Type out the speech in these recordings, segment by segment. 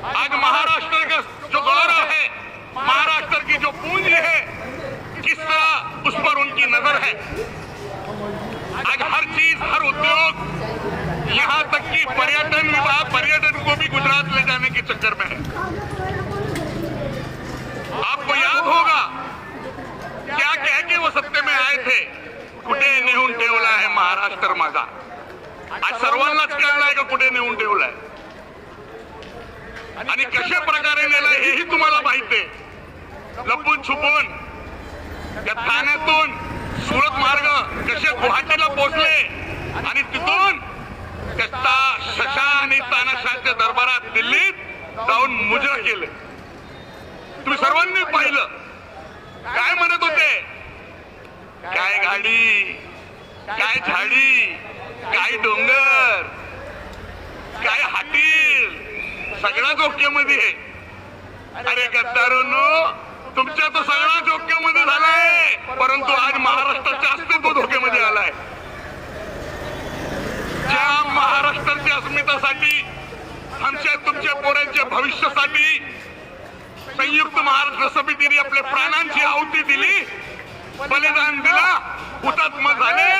आज महाराष्ट्र का जो गौरव है, महाराष्ट्र की जो पूंजी है, किस तरह उस पर उनकी नजर है। आज हर चीज, हर उद्योग, यहाँ तक कि पर्यटन विभाग पर्यटन को भी गुजरात ले जाने के चक्कर में है। आपको याद होगा क्या कह के वो सत्ते में आए थे, कुठे नेऊन ठेवला आहे महाराष्ट्र माझा। आज सर्वांनाच कळलंय का कुठे नेऊन ठेवलाय आणि कशा प्रकारे नेलाय हेही तुम्हाला माहित आहे। लपून छुपून त्या ठाण्यातून सुरत मार्ग कसे गुवाहाटीला पोहोचले आणि तिथून त्या शशा आणि तानाशाहच्या दरबारात दिल्लीत जाऊन मुजरा केले। तुम्ही सर्वांनी पाहिलं काय म्हणत होते, काय गाडी, काय झाडी, काय डोंगर, काय हातील, सगळा धोक्यामध्ये आहे। अरे गद्दारांनो, तुमच्या तो सगळा धोक्यामध्ये झालाय, परंतु आज महाराष्ट्राच्या अस्तित्व धोक्यामध्ये आलाय। ज्या महाराष्ट्राच्या अस्मितासाठी, आमच्या तुमच्या पोरांच्या भविष्यासाठी संयुक्त महाराष्ट्र समितीने आपल्या प्राणांची आहुती दिली, बलिदान दिला, हुतात्मा झाले,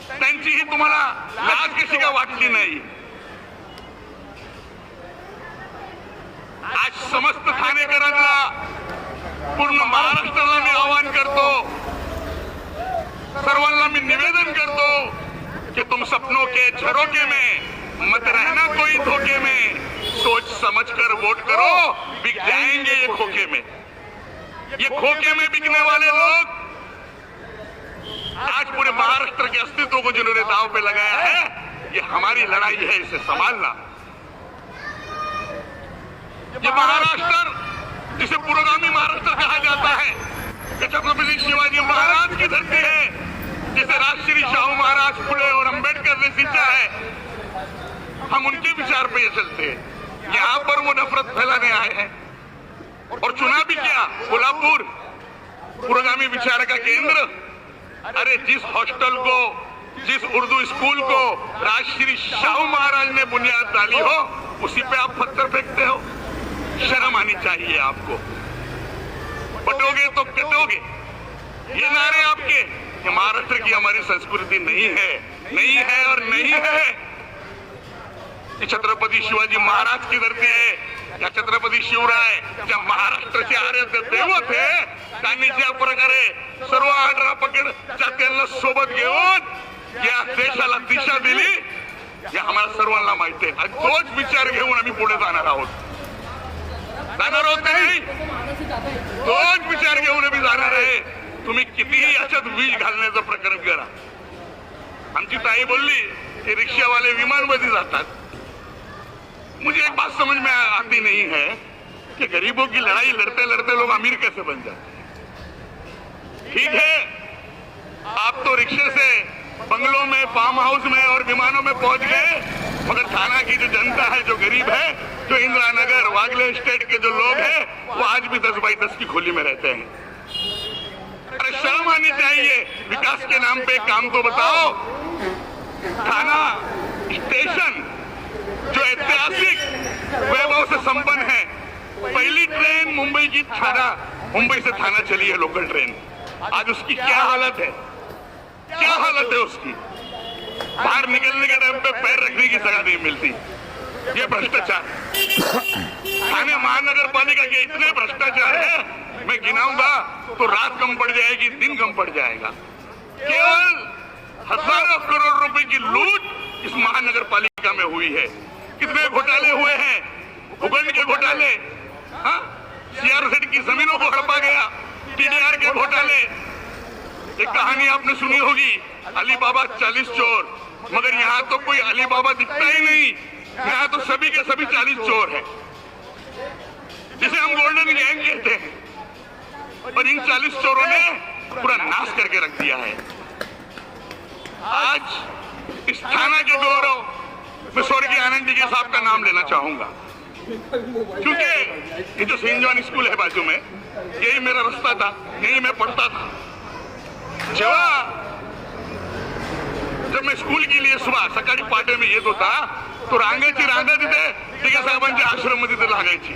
त्यांचीही तुम्हाला लाज कशी का वाटली नाही। आज समस्त ठाणेकरांना, पूर्ण महाराष्ट्राला मी आवाहन करतो, सर्वांना मी निवेदन करतो कि तुम सपनों के झरोखे में मत रहना कोई धोखे में, सोच समझकर वोट करो, बिक जाएंगे ये खोखे में। ये खोखे में बिकने वाले लोग आज पूरे महाराष्ट्र के अस्तित्व को जिन्होंने दांव पे लगाया है, ये हमारी लड़ाई है, इसे संभालना। ये महाराष्ट्र जिसे पुरोगामी महाराष्ट्र कहा जाता है, ये छत्रपति शिवाजी महाराज की धरती है, जिसे राजश्री शाहू महाराज, फुले और अंबेडकर ने सींचा है। हम उनके विचार पे ये चलते हैं। यहाँ पर वो नफरत फैलाने आए हैं और चुना भी क्या, कोल्हापुर पुरोगामी विचार का केंद्र। अरे जिस हॉस्टल को, जिस उर्दू स्कूल को राजश्री शाहू महाराज ने बुनियाद डाली हो, उसी पे आप पत्थर फेंकते हो। शर्म आनी चाहिए आपको। बटोगे तो कटोगे, ये नारे आपके। ये महाराष्ट्र की हमारी संस्कृति नहीं है, नहीं है और नहीं है। ये छत्रपति शिवाजी महाराज की धरती है। या छत्रपती शिवराय ज्या महाराष्ट्राचे आराध्य दैवत आहे, त्यांनी ज्या प्रकारे सर्व 18 पकड जात्यांना सोबत घेऊन या देशाला दिशा दिली, हे आम्हाला सर्वांना माहिती आहे। आणि तोच विचार घेऊन आम्ही पुढे जाणार आहोत नाही, तोच विचार घेऊन आम्ही जाणार आहे। तुम्ही कितीही याच्यात वीज घालण्याचं प्रकरण करा। आमची ताई बोलली की रिक्षावाले विमानमध्ये जातात। मुझे एक बात समझ में आती नहीं है कि गरीबों की लड़ाई लड़ते लड़ते लोग अमीर कैसे बन जाते। ठीक है, आप तो रिक्शे से बंगलों में, फार्म हाउस में और विमानों में पहुंच गए, मगर थाना की जो जनता है, जो गरीब है, जो इंदिरा नगर, वागले स्टेट के जो लोग हैं, वो आज भी 10 बाई 10 की खोली में रहते हैं। अरे शर्म आनी चाहिए। विकास के नाम पे काम तो बताओ। थाना स्टेशन जो ऐतिहासिक वैभव से संपन्न है, पहली ट्रेन मुंबई की थाना, मुंबई से थाना चली है लोकल ट्रेन। आज उसकी क्या हालत है, क्या हालत है उसकी। बाहर निकलने के टाइम पे पैर रखने की जगह नहीं मिलती। ये भ्रष्टाचार, थाने महानगर पालिका के इतने भ्रष्टाचार है, मैं गिनाऊंगा तो रात कम पड़ जाएगी, दिन कम पड़ जाएगा। केवल हजारों करोड़ रुपए की लूट इस महानगर पालिका में हुई है। कितने घोटाले हुए हैं, भूखंड के घोटाले, सीआरजेड की जमीनों को हड़पा गया, टीडीआर के घोटाले। एक कहानी आपने सुनी होगी, अलीबाबा 40 चोर, मगर यहाँ तो कोई अलीबाबा दिखता ही नहीं। यहाँ तो सभी के सभी 40 चोर हैं, जिसे हम गोल्डन गैंग कहते हैं। और इन 40 चोरों ने पूरा नाश करके रख दिया है। आज इस थाना के गौरव मैं स्वर्गीय आनंद जी साहब का नाम लेना चाहूंगा, क्योंकि ये जो सेंट जॉन स्कूल है बाजू में, यही मेरा रास्ता था, यही मैं पढ़ता था। जब मैं स्कूल के लिए सुबह सकाळी पाटे में येत होता, तो रांगाची रांगा तिथे टिके साहेबांच्या आश्रम मध्ये तिथे लागायची.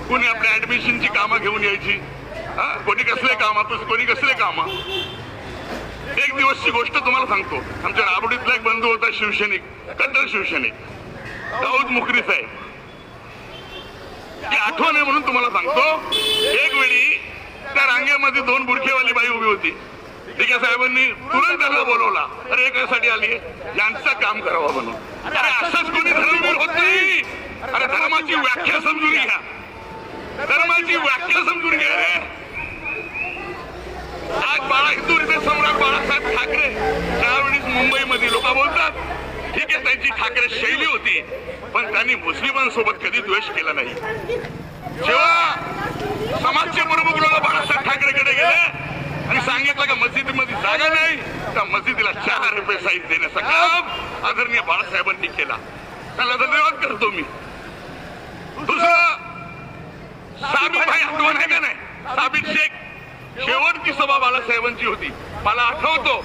कोणी आपल्या ऍडमिशनची कामं घेऊन यायची, कोणी कसले काम, कोणी कसले काम. एक दिवसची गोष्ट तुम्हाला सांगतो. आमच्या राबडीतला एक बंधू होता, शिवसैनिक, कट्टर शिवसैनिक, दाऊद मुखरी साहेब. ती आठवण आहे म्हणून तुम्हाला सांगतो. एक वेळी त्या रांगेमध्ये 2 बुरखेवाली बाई उभी होती. टिके साहेबांनी तुरंत त्यांना बोलवला. अरे कशासाठी आली? यांचं काम करावं म्हणून. अरे असंच कोणी धर्मवीर होत नाही. अरे धर्माची व्याख्या समजून घ्या, धर्माची व्याख्या समजून घ्या रे. आज हिंदू हृदय सम्राट बाळासाहेब ठाकरे त्यावेळी मुंबईमध्ये लोक बोलतात ठीक आहे, त्यांची ठाकरे शैली होती, पण त्यांनी मुस्लिमांसोबत कधी द्वेष केला नाही. जेव्हा समाजचे प्रमुख लोक बाळासाहेब ठाकरेकडे गेले आणि सांगितलं का मस्जिदीमध्ये जागा नाही, त्या मस्जिदीला 4 रुपये साईज देण्याचं काम आदरणीय बाळासाहेबांनी केला. त्याला धन्यवाद करतो मी. दुसरं, साबिर भाई आठवण आहे का नाही? साबिर शेख शेवटची सभा बाळासाहेबांची होती. मला आठवतो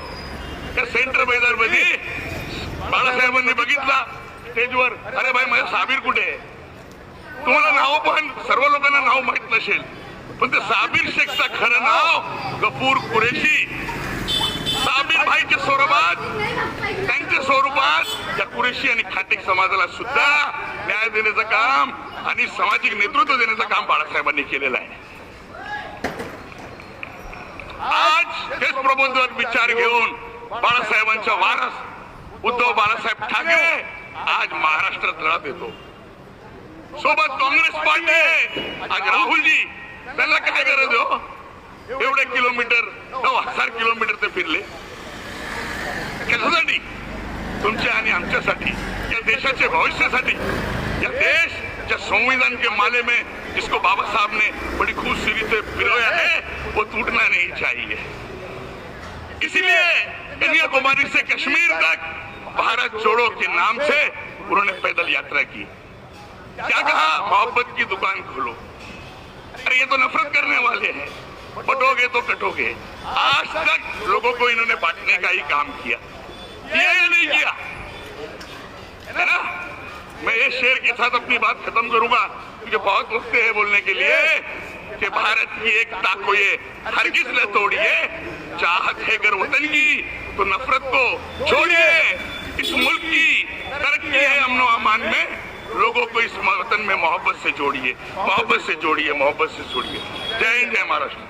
त्या सेंट्रल मैदान मध्ये बाळासाहेबांनी बघितला स्टेजवर, अरे भाई माझं साबिर कुठे आहे? तुम्हाला नाव पण सर्व लोकांना नाव माहित नसेल, पण ते साबिर शेखचं खरं नाव गफूर कुरेशी. साबिर भाईच्या त्यांच्या स्वरूपात या कुरेशी आणि खाटेक समाजाला सुद्धा न्याय देण्याचं काम आणि सामाजिक नेतृत्व देण्याचं काम बाळासाहेबांनी केलेलं आहे. आज हेच प्रबोधन विचार घेऊन बाळासाहेबांच्या वारस उद्धव बाळासाहेब ठाकरे आज महाराष्ट्रात लढत येतो. सोबत काँग्रेस पार्टी आहे. आज राहुलजी, त्यांना काय गरज हो? एवढे किलोमीटर, 9,000 किलोमीटर ते फिरले कशासाठी? तुमच्या आणि आमच्यासाठी, या देशाचे भविष्यासाठी. या देश जो संविधान के माले में जिसको बाबा साहब ने बड़ी खूबसूरती से पिरोया है, वो टूटना नहीं चाहिए. इसीलिए कन्याकुमारी से कश्मीर तक भारत जोड़ो के नाम से उन्होंने पैदल यात्रा की. क्या कहा? मोहब्बत की दुकान खोलो. अरे ये तो नफरत करने वाले हैं, बटोगे तो कटोगे. आज तक लोगों को इन्होंने बांटने का ही काम किया या नहीं किया, है ना? मैं ये शेर के साथ अपनी बात खत्म करूंगा, क्योंकि बहुत वक्त है बोलने के लिए कि भारत की एकता को ये हरगिज न तोड़िए. चाहत है अगर वतन की तो नफरत को छोड़िए. इस मुल्क की तरक्की है अमन अमान में. लोगों को इस वतन में मोहब्बत से जोड़िए, मोहब्बत से जोड़िए, मोहब्बत से जोड़िए. जय हिंद, जय महाराष्ट्र.